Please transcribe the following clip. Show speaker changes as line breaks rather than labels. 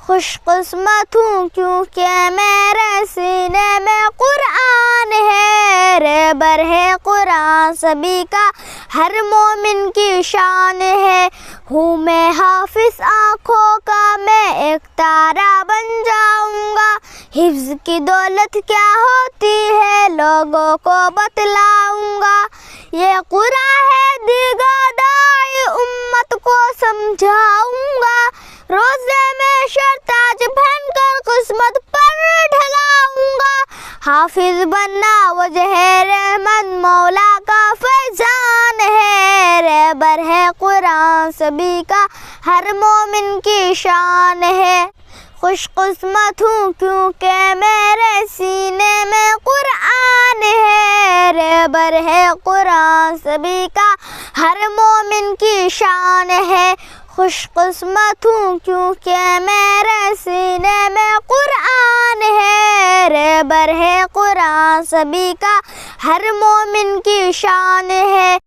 خوش قسمت ہوں کیونکہ میرے سینے میں قرآن ہے، رہبر ہے قرآن سبھی کا، ہر مومن کی شان ہے۔ ہوں میں حافظ آنکھوں کا، میں ایک تارا بن جاؤں گا، حفظ کی دولت کیا ہوتی ہے لوگوں کو بتلاؤں گا۔ یہ قرآن ہے دیگا داعی امت کو سمجھاؤں گا، روزے میں شرطاج پہن کر قسمت پر ڈھلاؤں گا۔ حافظ بننا وجہ رحمت مولا کا فیضان ہے، رہبر ہے قرآن سبھی کا، ہر مومن کی شان ہے۔ خوش قسمت ہوں کیونکہ میرے سینے میں قرآن ہے، رہبر ہے قرآن سبھی کا، ہر مومن کی شان ہے۔ خوش قسمت ہوں کیونکہ میرے سینے میں قرآن ہے، رہبر ہے قرآن سبھی کا، ہر مومن کی شان ہے۔